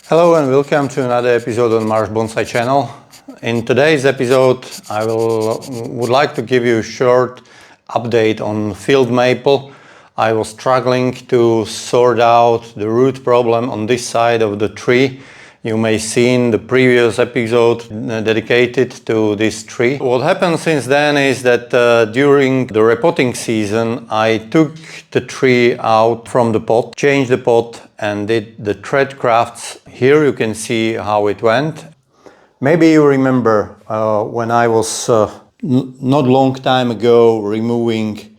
Hello and welcome to another episode on Maros Bonsai channel. In today's episode I would like to give you a short update on field maple. I was struggling to sort out the root problem on this side of the tree. You may see in the previous episode dedicated to this tree. What happened since then is that during the repotting season I took the tree out from the pot, changed the pot and did the thread grafts. Here you can see how it went. Maybe you remember when I was not long time ago removing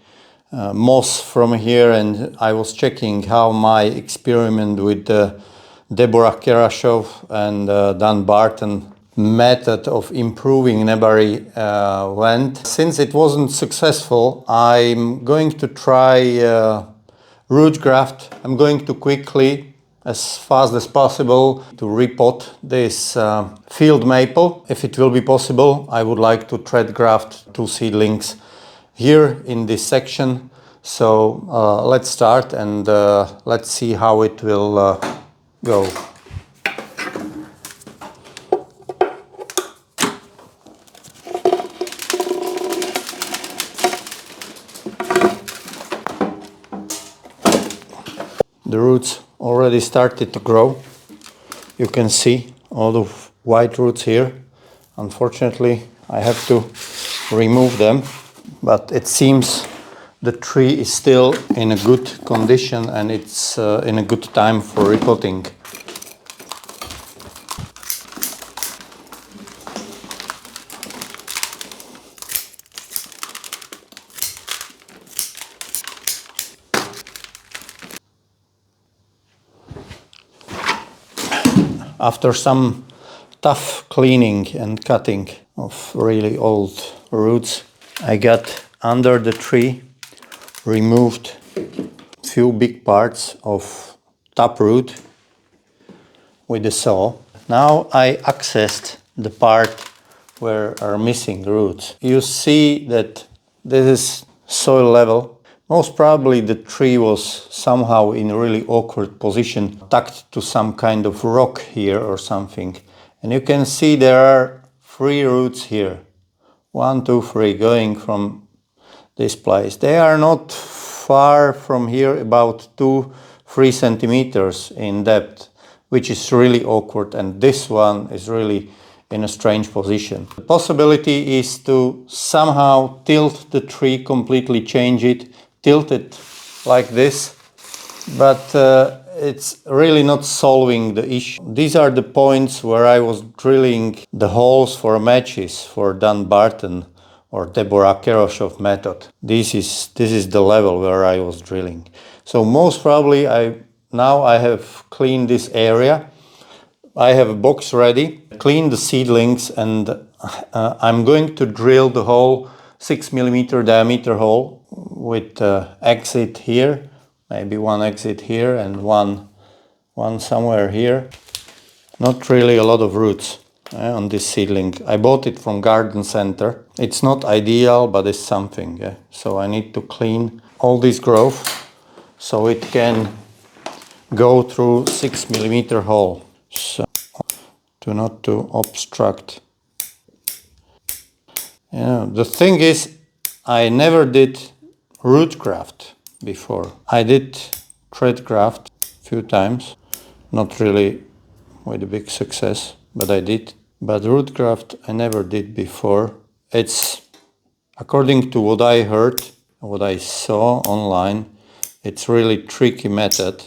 moss from here, and I was checking how my experiment with the Nebari and Dan Barton method of improving Nebari went. Since it wasn't successful, I'm going to try root graft. I'm going to quickly, as fast as possible, to repot this field maple. If it will be possible, I would like to thread graft 2 seedlings here in this section. So let's start and let's see how it will go. The roots already started to grow. You can see all the white roots here. Unfortunately, I have to remove them, but it seems the tree is still in a good condition and it's in a good time for repotting. After some tough cleaning and cutting of really old roots, I got under the tree, removed few big parts of taproot with the saw. Now I accessed the part where are missing roots. You see that this is soil level. Most probably the tree was somehow in a really awkward position, tucked to some kind of rock here or something. And you can see there are 3 roots here. 1, 2, 3 going from this place. They are not far from here, about 2-3 centimeters in depth, which is really awkward, and this one is really in a strange position. The possibility is to somehow tilt the tree, completely change it, tilt it like this, but it's really not solving the issue. These are the points where I was drilling the holes for matches for Dan Barton or Nebari method. This is the level where I was drilling. So most probably now I have cleaned this area. I have a box ready, clean the seedlings, and I'm going to drill the whole 6 mm diameter hole with exit here, maybe 1 exit here and one somewhere here. Not really a lot of roots on this seedling. I bought it from garden center. It's not ideal, but it's something. So I need to clean all this growth so it can go through 6 mm hole. So not to obstruct. The thing is, I never did root graft before. I did thread graft a few times, not really with a big success, but I did. But root graft I never did before. It's, according to what I heard, what I saw online, it's really tricky method.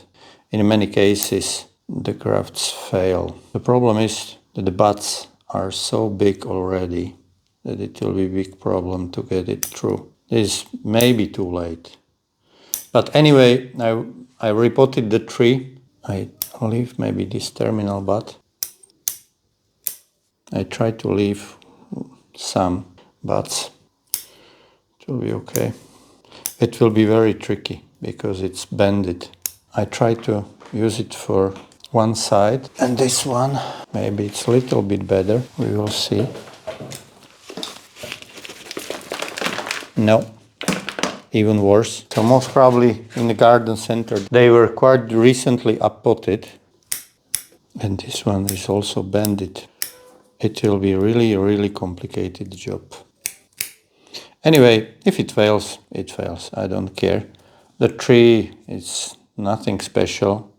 In many cases the grafts fail. The problem is that the buds are so big already that it will be a big problem to get it through. This may be too late. But anyway, I repotted the tree. I leave maybe this terminal bud. I try to leave some buds. It will be okay. It will be very tricky because it's bended. I try to use it for one side, and this one, maybe it's a little bit better. We will see. No, even worse. So most probably in the garden center they were quite recently uppotted. And this one is also bended. It will be really complicated job. Anyway, if it fails, it fails. I don't care. The tree is nothing special.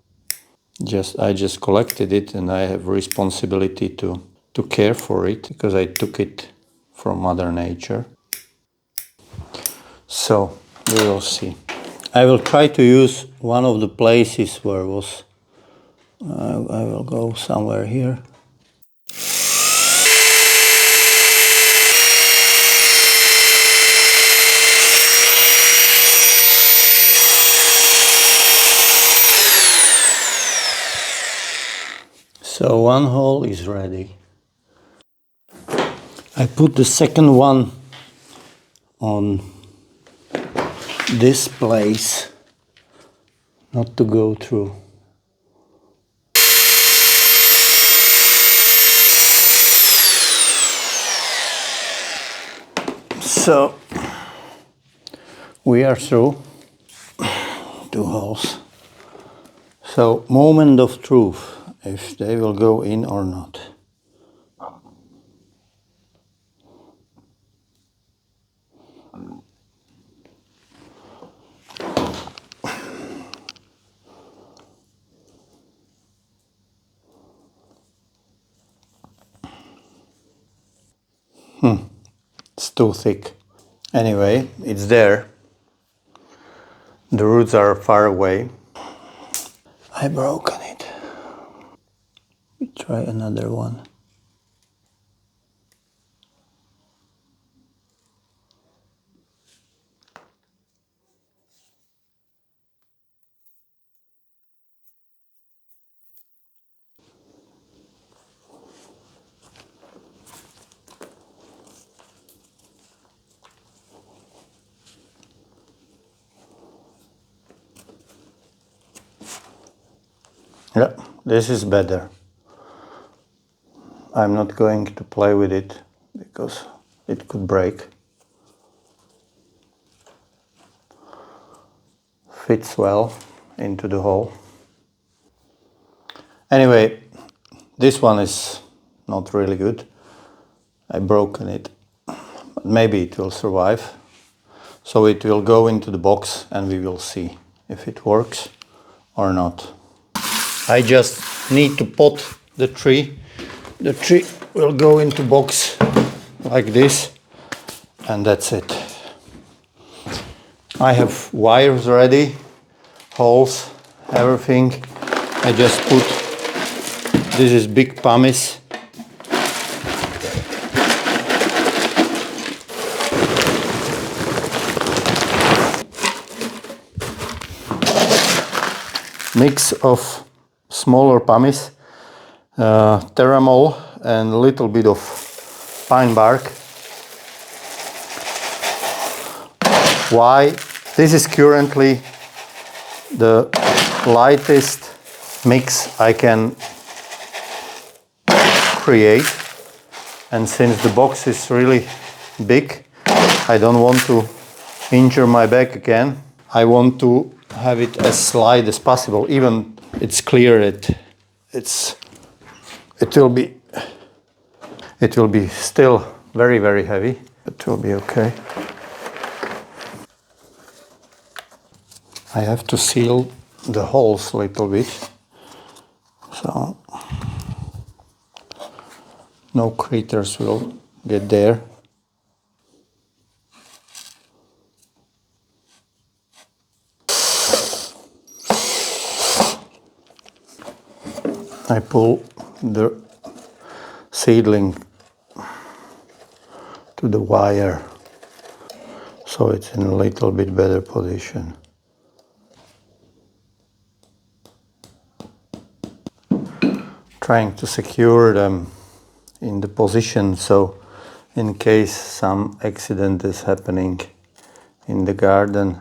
I just collected it and I have responsibility to care for it because I took it from Mother Nature. So we will see. I will try to use one of the places where was. I will go somewhere here. So one hole is ready. I put the second one on this place, not to go through. So we are through 2 holes. So moment of truth, if they will go in or not. It's too thick. Anyway, it's there. The roots are far away. I broken it. We try another one. Yeah, this is better. I'm not going to play with it because it could break. Fits well into the hole. Anyway, this one is not really good. I broken it, but maybe it will survive. So it will go into the box and we will see if it works or not. I just need to pot the tree. The tree will go into box like this and that's it. I have wires ready, holes, everything. I just put, this is big pumice. Mix of smaller pumice, terramol and a little bit of pine bark. Why? This is currently the lightest mix I can create, and since the box is really big, I don't want to injure my back again. I want to have it as light as possible. Even it's clear that it will be still very heavy. It will be okay. I have to seal the holes a little bit, so no critters will get there. I pull the seedling to the wire so it's in a little bit better position. Trying to secure them in the position so in case some accident is happening in the garden,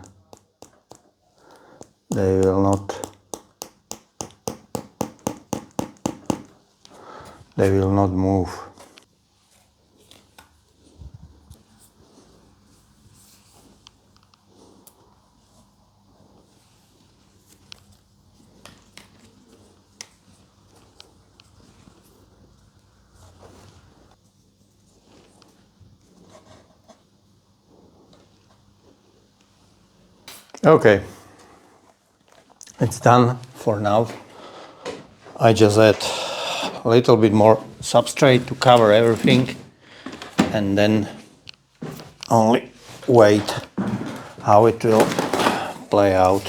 they will not move. Okay, it's done for now. I just add a little bit more substrate to cover everything and then only wait how it will play out.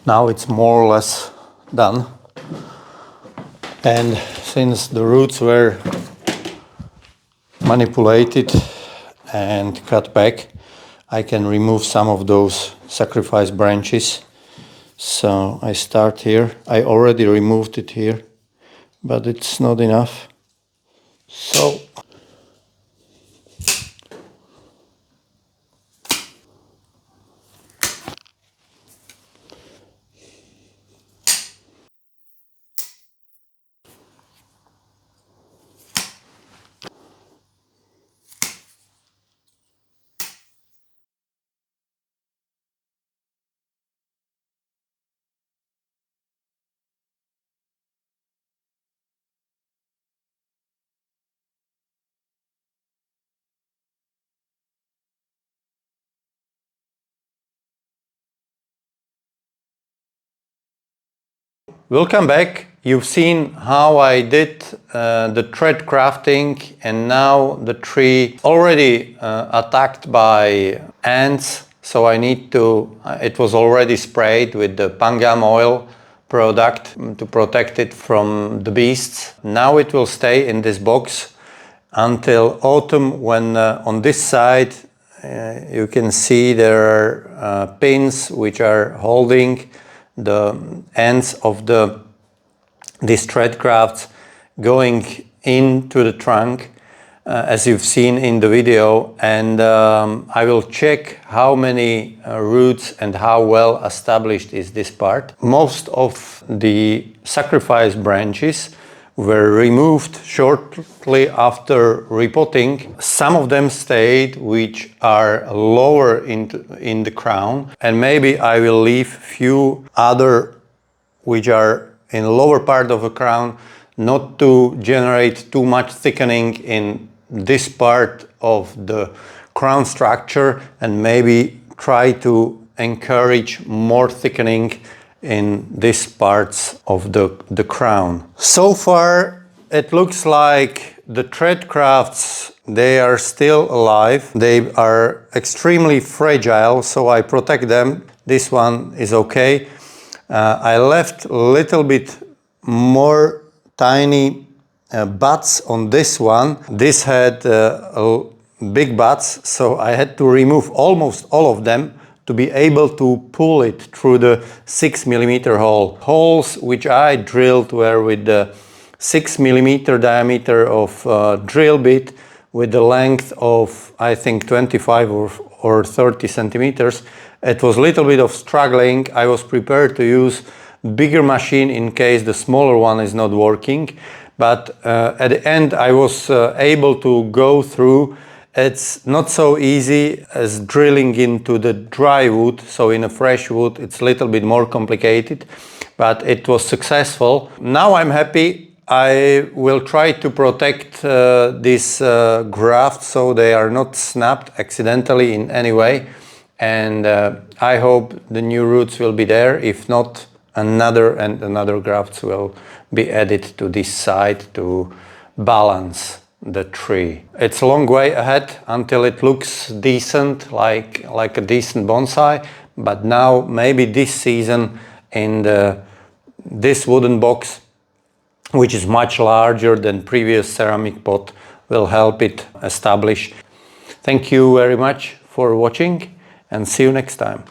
Now it's more or less done, and since the roots were manipulated and cut back, I can remove some of those sacrifice branches. So I start here. I already removed it here, but it's not enough. So welcome back. You've seen how I did the thread crafting, and now the tree already attacked by ants. So I need to, it was already sprayed with the pangam oil product to protect it from the beasts. Now it will stay in this box until autumn, when on this side you can see there are pins which are holding the ends of these thread grafts going into the trunk, as you've seen in the video, and I will check how many roots and how well established is this part. Most of the sacrifice branches were removed shortly after repotting. Some of them stayed, which are lower in the crown, and maybe I will leave few other which are in lower part of the crown, not to generate too much thickening in this part of the crown structure, and maybe try to encourage more thickening in these parts of the crown. So far it looks like the thread crafts, they are still alive. They are extremely fragile, so I protect them. This one is okay. I left a little bit more tiny buds on this one. This had big buds, so I had to remove almost all of them to be able to pull it through the 6mm hole. Holes which I drilled were with the 6mm diameter of drill bit with the length of, I think, 25 or 30 centimeters. It was a little bit of struggling. I was prepared to use bigger machine in case the smaller one is not working, but at the end I was able to go through. It's not so easy as drilling into the dry wood, so in a fresh wood it's a little bit more complicated, but it was successful. Now I'm happy. I will try to protect these grafts so they are not snapped accidentally in any way, and I hope the new roots will be there. If not, another grafts will be added to this side to balance the tree. It's a long way ahead until it looks decent, like a decent bonsai, but now maybe this season in this wooden box, which is much larger than previous ceramic pot, will help it establish. Thank you very much for watching, and see you next time.